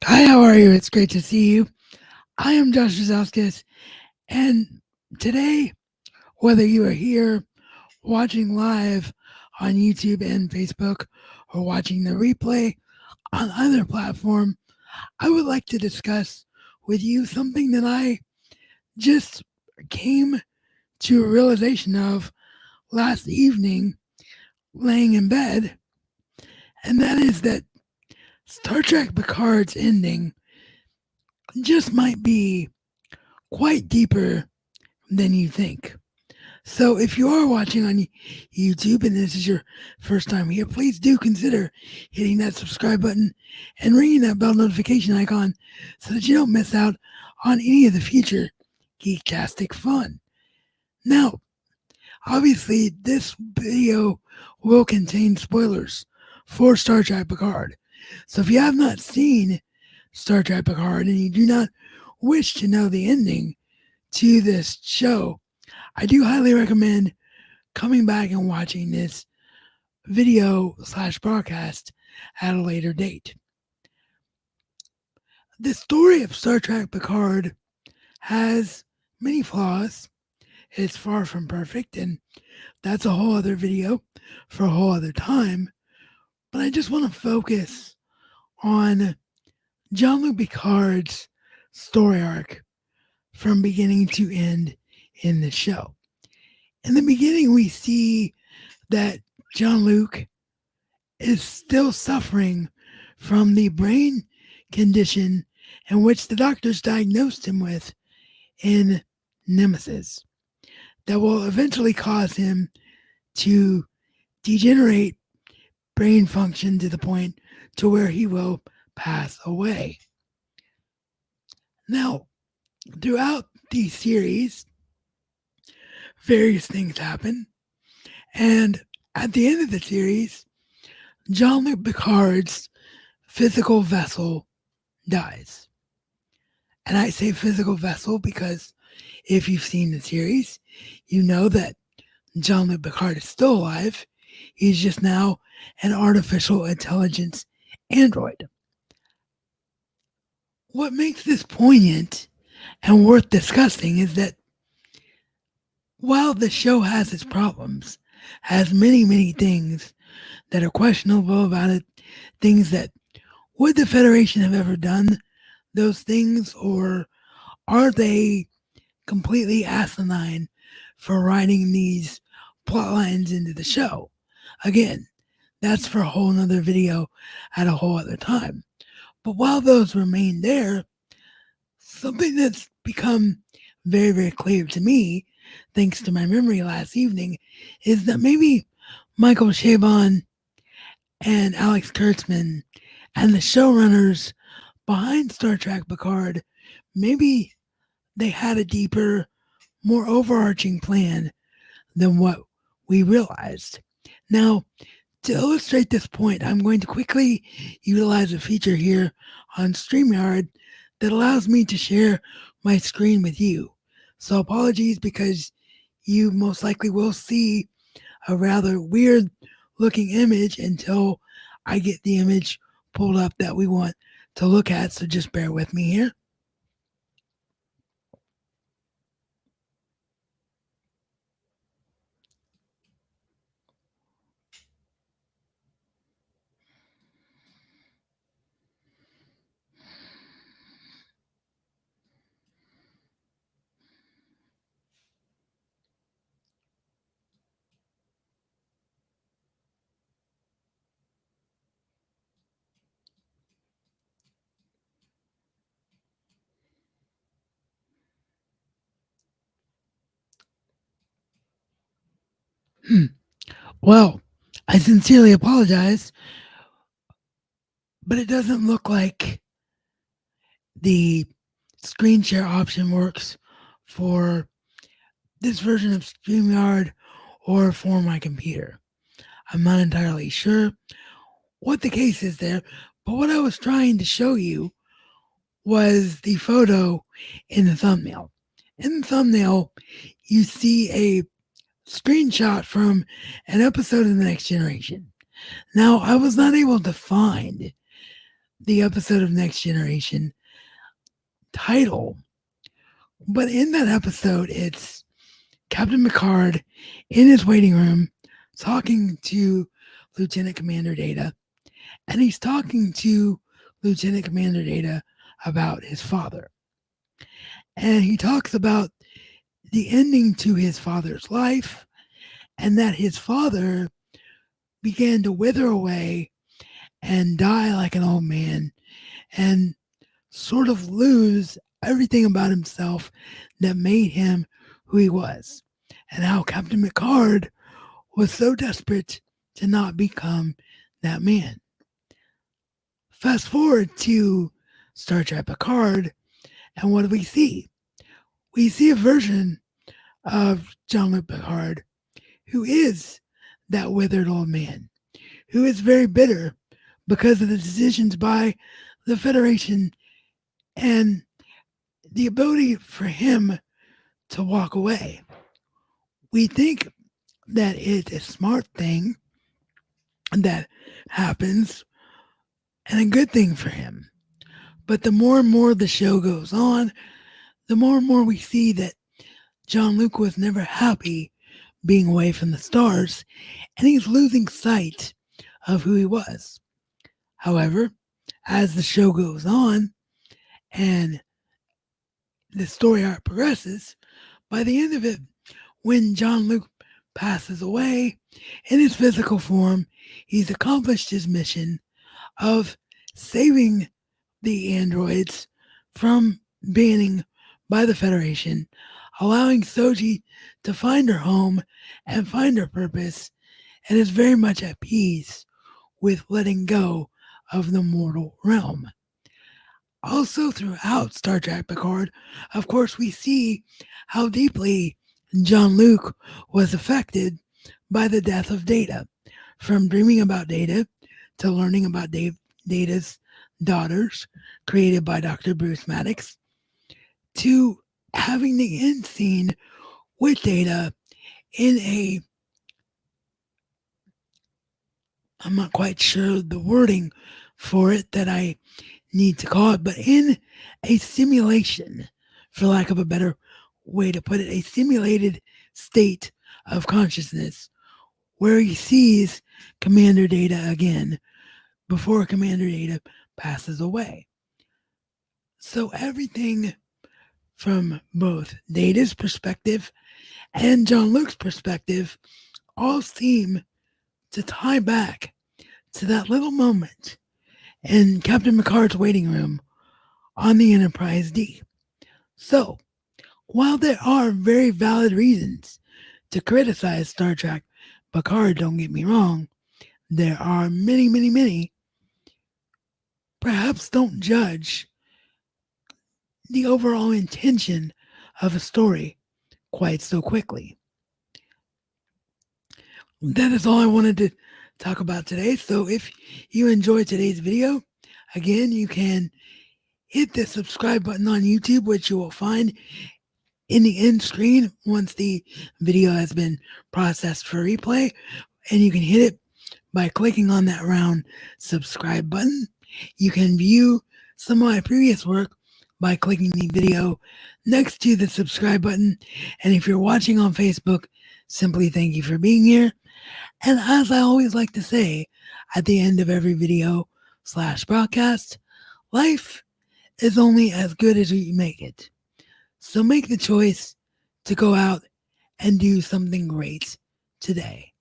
Hi, how are you? It's great to see you. I am Josh Zauskis, and today, whether you are here watching live on YouTube and Facebook or watching the replay on either platform, I would like to discuss with you something that I just came to a realization of last evening laying in bed, and that is that Star Trek Picard's ending just might be quite deeper than you think. So if you are watching on YouTube and this is your first time here, please do consider hitting that subscribe button and ringing that bell notification icon so that you don't miss out on any of the future Geektastic fun. Now, obviously, this video will contain spoilers for Star Trek Picard. So if you have not seen Star Trek Picard and you do not wish to know the ending to this show, I do highly recommend coming back and watching this video slash broadcast at a later date. The story of Star Trek Picard has many flaws. It's far from perfect, and that's a whole other video for a whole other time. But I just want to focus on Jean-Luc Picard's story arc from beginning to end in the show. In the beginning, we see that Jean-Luc is still suffering from the brain condition in which the doctors diagnosed him with in Nemesis that will eventually cause him to degenerate brain function to the point to where he will pass away. Now, throughout the series, various things happen, and at the end of the series, Jean-Luc Picard's physical vessel dies. And I say physical vessel because if you've seen the series, you know that Jean-Luc Picard is still alive. He's just now an artificial intelligence android. What makes this poignant and worth discussing is that while the show has its problems, has many, many things that are questionable about it, things that would the Federation have ever done those things, or are they completely asinine for writing these plot lines into the show? Again, that's for a whole nother video at a whole other time. But while those remain there, something that's become very, very clear to me, thanks to my memory last evening, is that maybe Michael Chabon and Alex Kurtzman and the showrunners behind Star Trek Picard, maybe they had a deeper, more overarching plan than what we realized. Now, to illustrate this point, I'm going to quickly utilize a feature here on StreamYard that allows me to share my screen with you. So apologies because you most likely will see a rather weird looking image until I get the image pulled up that we want to look at. So just bear with me here. Well, I sincerely apologize, but it doesn't look like the screen share option works for this version of StreamYard or for my computer. I'm not entirely sure what the case is there, but what I was trying to show you was the photo in the thumbnail. In the thumbnail, you see a screenshot from an episode of The Next Generation. Now, I was not able to find the episode of Next Generation title. But in that episode, it's Captain Picard in his waiting room talking to Lieutenant Commander Data. And he's talking to Lieutenant Commander Data about his father. And he talks about the ending to his father's life and that his father began to wither away and die like an old man and sort of lose everything about himself that made him who he was, and how Captain Picard was so desperate to not become that man. Fast forward to Star Trek Picard, and what do we see? We see a version of Jean-Luc Picard who is that withered old man, who is very bitter because of the decisions by the Federation and the ability for him to walk away. We think that it's a smart thing that happens and a good thing for him. But the more and more the show goes on, the more and more we see that Jean-Luc was never happy being away from the stars, and he's losing sight of who he was. However, as the show goes on and the story arc progresses, by the end of it, when Jean-Luc passes away in his physical form, he's accomplished his mission of saving the androids from banning by the Federation, allowing Soji to find her home and find her purpose, and is very much at peace with letting go of the mortal realm. Also, throughout Star Trek Picard, of course, we see how deeply Jean-Luc was affected by the death of Data, from dreaming about Data to learning about Data's daughters, created by Dr. Bruce Maddox, to having the end scene with Data in a, I'm not quite sure the wording for it that I need to call it, but in a simulation, for lack of a better way to put it, a simulated state of consciousness where he sees Commander Data again before Commander Data passes away. So everything from both Data's perspective and Jean-Luc's perspective all seem to tie back to that little moment in Captain Picard's waiting room on the Enterprise D. So, while there are very valid reasons to criticize Star Trek Picard, don't get me wrong, there are many, many, many. Perhaps don't judge the overall intention of a story quite so quickly. That is all I wanted to talk about today. So if you enjoyed today's video, again, you can hit the subscribe button on YouTube, which you will find in the end screen once the video has been processed for replay. And you can hit it by clicking on that round subscribe button. You can view some of my previous work by clicking the video next to the subscribe button. And if you're watching on Facebook, simply thank you for being here. And as I always like to say at the end of every video / broadcast, life is only as good as you make it. So make the choice to go out and do something great today.